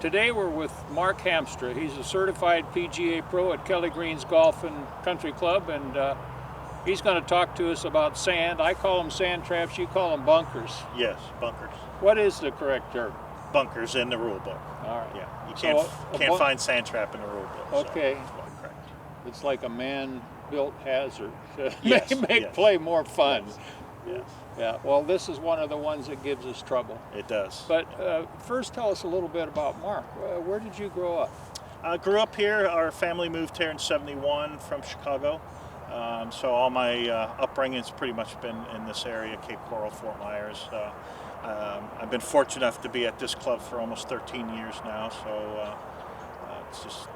Today we're with Mark Hamstra. He's a certified PGA pro at Kelly Green's Golf and Country Club, and he's going to talk to us about sand. I call them sand traps, you call them bunkers. Yes, bunkers. What is the correct term? Bunkers in the rule book. All right. Yeah, you can't find sand trap in the rule book. Okay. So that's correct. It's like a man-built hazard to Yes, make yes. play more fun. Yes, Yeah, well, this is one of the ones that gives us trouble. it does. But first tell us a little bit about Mark. Where did you grow up? I grew up here. Our family moved here in '71 from Chicago. So all my upbringing's pretty much been in this area, Cape Coral, Fort Myers. I've been fortunate enough to be at this club for almost 13 years now, so it's just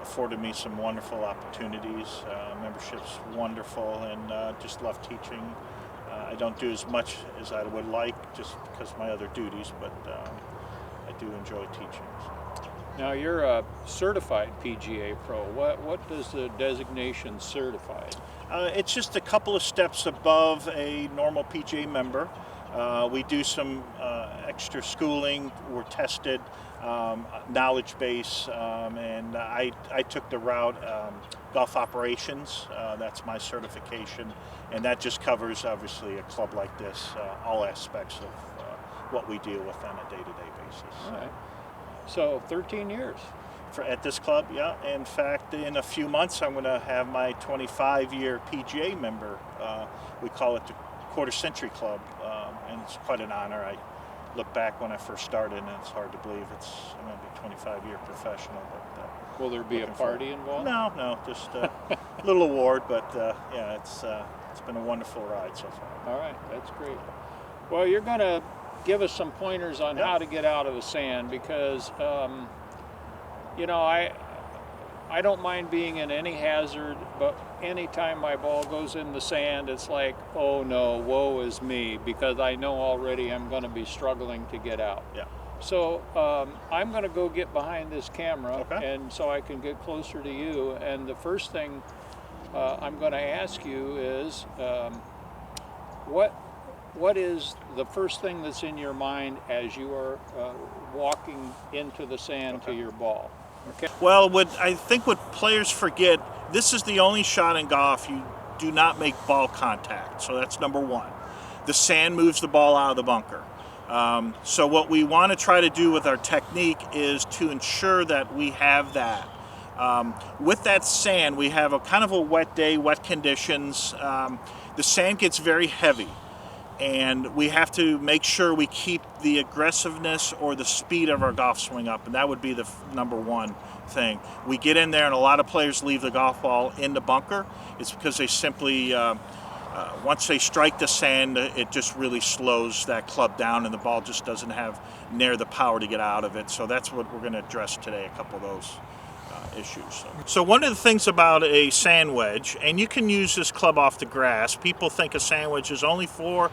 afforded me some wonderful opportunities. Membership's wonderful, and just love teaching. I don't do as much as I would like just because of my other duties, but I do enjoy teaching. Now you're a certified PGA pro. What does the designation certified? It's just a couple of steps above a normal PGA member. We do some extra schooling. We're tested, knowledge base, and I took the route golf operations. That's my certification, and that just covers obviously a club like this, all aspects of what we deal with on a day-to-day basis. All right. So 13 years. At this club, yeah. In fact, in a few months, I'm going to have my 25-year PGA member. We call it the Quarter Century Club, and it's quite an honor. I look back when I first started, and it's hard to believe I'm going to be 25-year professional. But will there be a party involved? No, just a little award. But yeah, it's been a wonderful ride so far. All right, that's great. Well, you're going to give us some pointers on how to get out of the sand, because you know, I don't mind being in any hazard, but anytime my ball goes in the sand, it's like, oh no, woe is me, because I know already I'm going to be struggling to get out. Yeah. So I'm going to go get behind this camera, Okay. and so I can get closer to you. And the first thing I'm going to ask you is, what is the first thing that's in your mind as you are walking into the sand to your ball? Okay. Well, I think what players forget, this is the only shot in golf you do not make ball contact. So that's number one. The sand moves the ball out of the bunker. So what we want to try to do with our technique is to ensure that we have that. With that sand, we have a kind of a wet day, wet conditions. The sand gets very heavy, and we have to make sure we keep the aggressiveness or the speed of our golf swing up, and that would be the number one thing. We get in there, and a lot of players leave the golf ball in the bunker. It's because they simply, once they strike the sand, it just really slows that club down, and the ball just doesn't have near the power to get out of it. So that's what we're going to address today, a couple of those issues. So one of the things about a sand wedge, and you can use this club off the grass, people think a sand wedge is only for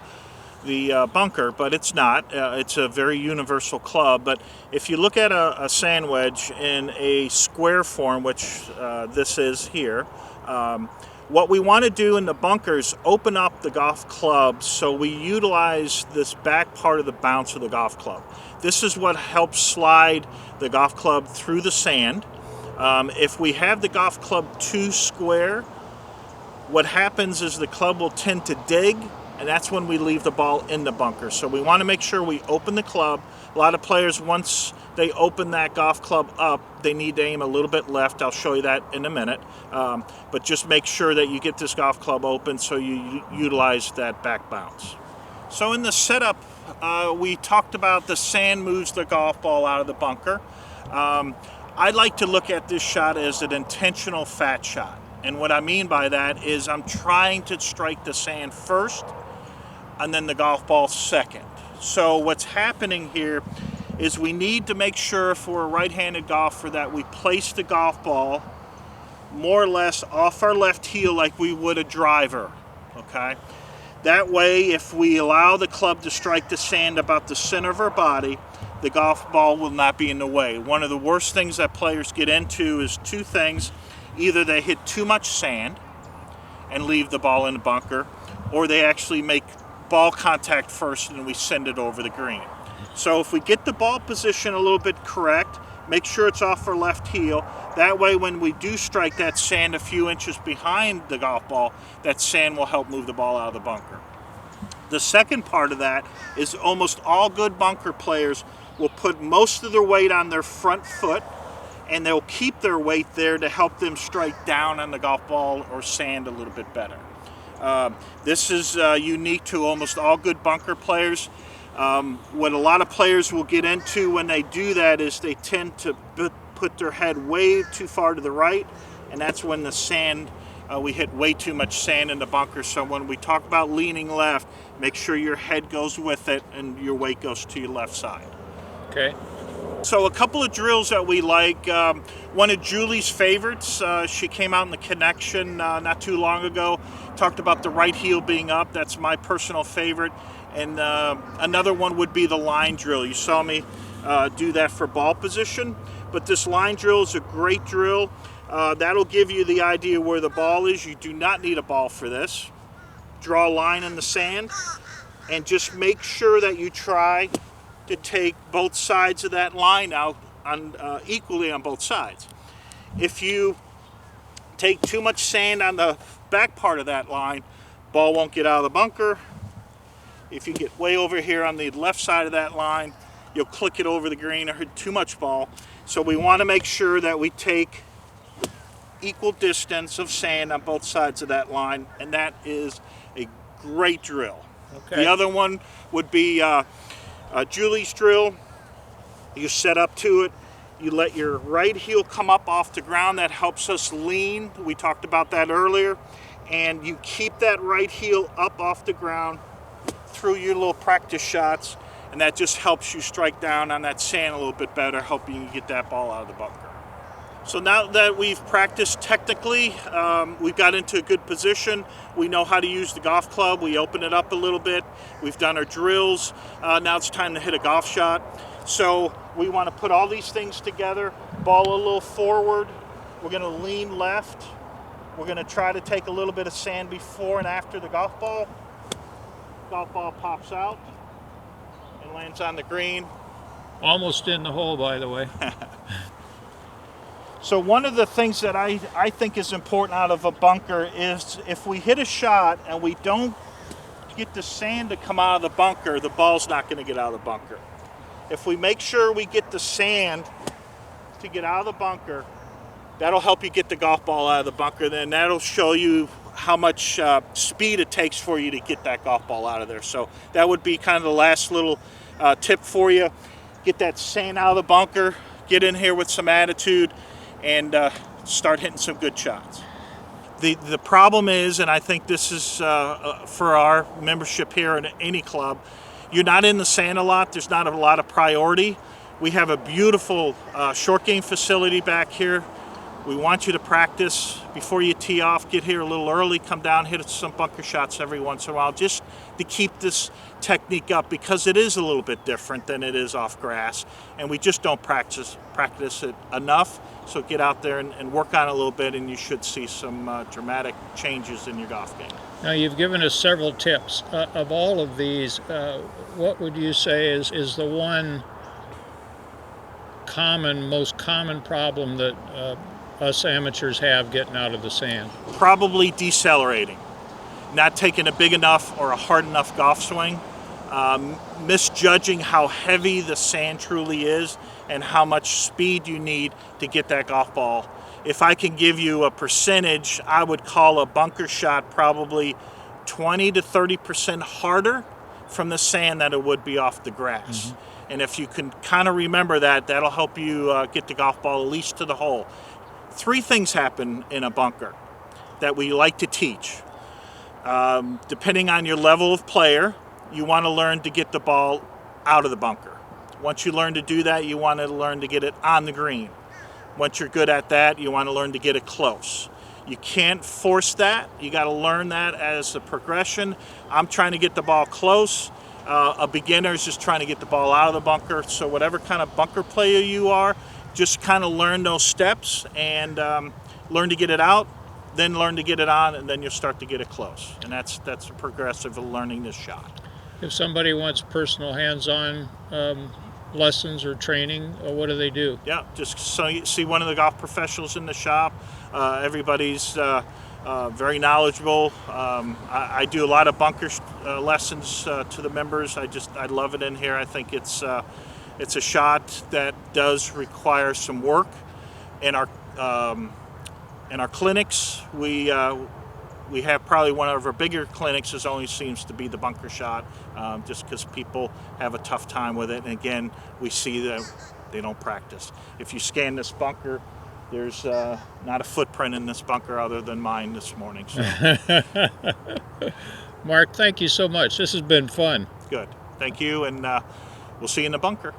the bunker, but it's not. It's a very universal club. But if you look at a sand wedge in a square form, which this is here, what we want to do in the bunker is open up the golf club so we utilize this back part of the bounce of the golf club. This is what helps slide the golf club through the sand. If we have the golf club too square, what happens is the club will tend to dig, and that's when we leave the ball in the bunker. So we want to make sure we open the club. A lot of players, once they open that golf club up, they need to aim a little bit left. I'll show you that in a minute. But just make sure that you get this golf club open so you utilize that back bounce. So in the setup, we talked about the sand moves the golf ball out of the bunker. I like to look at this shot as an intentional fat shot. And what I mean by that is I'm trying to strike the sand first and then the golf ball second. So what's happening here is we need to make sure for a right-handed golfer that we place the golf ball more or less off our left heel like we would a driver, okay? That way, if we allow the club to strike the sand about the center of our body, the golf ball will not be in the way. One of the worst things that players get into is two things. Either they hit too much sand and leave the ball in the bunker, or they actually make ball contact first and we send it over the green. So if we get the ball position a little bit correct, Make sure it's off our left heel. That way when we do strike that sand a few inches behind the golf ball, that sand will help move the ball out of the bunker. The second part of that is almost all good bunker players will put most of their weight on their front foot, and they'll keep their weight there to help them strike down on the golf ball or sand a little bit better. This is unique to almost all good bunker players. What a lot of players will get into when they do that is they tend to put their head way too far to the right, and that's when the sand, we hit way too much sand in the bunker. So when we talk about leaning left, make sure your head goes with it and your weight goes to your left side. Okay. So a couple of drills that we like. One of Julie's favorites, she came out in the Connection not too long ago, talked about the right heel being up. That's my personal favorite. And another one would be the line drill. You saw me do that for ball position, but this line drill is a great drill. That'll give you the idea where the ball is. You do not need a ball for this. Draw a line in the sand and just make sure that you try to take both sides of that line out on, equally on both sides. If you take too much sand on the back part of that line, ball won't get out of the bunker. If you get way over here on the left side of that line, you'll click it over the green or hit too much ball. So we want to make sure that we take equal distance of sand on both sides of that line, and that is a great drill. Okay. The other one would be Julie's drill. You set up to it, you let your right heel come up off the ground. That helps us lean. We talked about that earlier. And you keep that right heel up off the ground through your little practice shots, and that just helps you strike down on that sand a little bit better, helping you get that ball out of the bunker. So now that we've practiced technically, we've got into a good position. We know how to use the golf club. We open it up a little bit. We've done our drills. Now it's time to hit a golf shot. So we want to put all these things together, ball a little forward. We're going to lean left. We're going to try to take a little bit of sand before and after the golf ball. Golf ball pops out and lands on the green. Almost in the hole, by the way. So one of the things that I think is important out of a bunker is if we hit a shot and we don't get the sand to come out of the bunker, the ball's not going to get out of the bunker. If we make sure we get the sand to get out of the bunker, that'll help you get the golf ball out of the bunker. Then that'll show you how much speed it takes for you to get that golf ball out of there. So that would be kind of the last little tip for you. Get that sand out of the bunker, get in here with some attitude, and start hitting some good shots. The problem is, and I think this is for our membership here in any club, you're not in the sand a lot. There's not a lot of priority. We have a beautiful short game facility back here. We want you to practice before you tee off. Get here a little early, come down, hit some bunker shots every once in a while, just to keep this technique up, because it is a little bit different than it is off grass, and we just don't practice it enough. So get out there and work on it a little bit, and you should see some dramatic changes in your golf game. Now, you've given us several tips. Of all of these, what would you say is the one most common problem that us amateurs have getting out of the sand? Probably decelerating, not taking a big enough or a hard enough golf swing, misjudging how heavy the sand truly is and how much speed you need to get that golf ball. If I can give you a percentage, I would call a bunker shot probably 20 to 30% harder from the sand than it would be off the grass. Mm-hmm. And if you can kind of remember that, that'll help you get the golf ball at least to the hole. 3 things happen in a bunker that we like to teach. Depending on your level of player, you want to learn to get the ball out of the bunker. Once you learn to do that, you want to learn to get it on the green. Once you're good at that, you want to learn to get it close. You can't force that. You got to learn that as a progression. I'm trying to get the ball close. A beginner is just trying to get the ball out of the bunker. So whatever kind of bunker player you are, just kind of learn those steps and learn to get it out, then learn to get it on, and then you'll start to get it close. And that's a progressive of learning this shot. If somebody wants personal hands-on lessons or training? Or what do they do? Yeah, just so you see one of the golf professionals in the shop. Everybody's very knowledgeable. I do a lot of bunker lessons to the members. I love it in here. I think it's a shot that does require some work. In our clinics, we have probably one of our bigger clinics. Is only seems to be the bunker shot, just because people have a tough time with it. And again, we see that they don't practice. If you scan this bunker, there's not a footprint in this bunker other than mine this morning. So. Mark, thank you so much. This has been fun. Good. Thank you, and we'll see you in the bunker.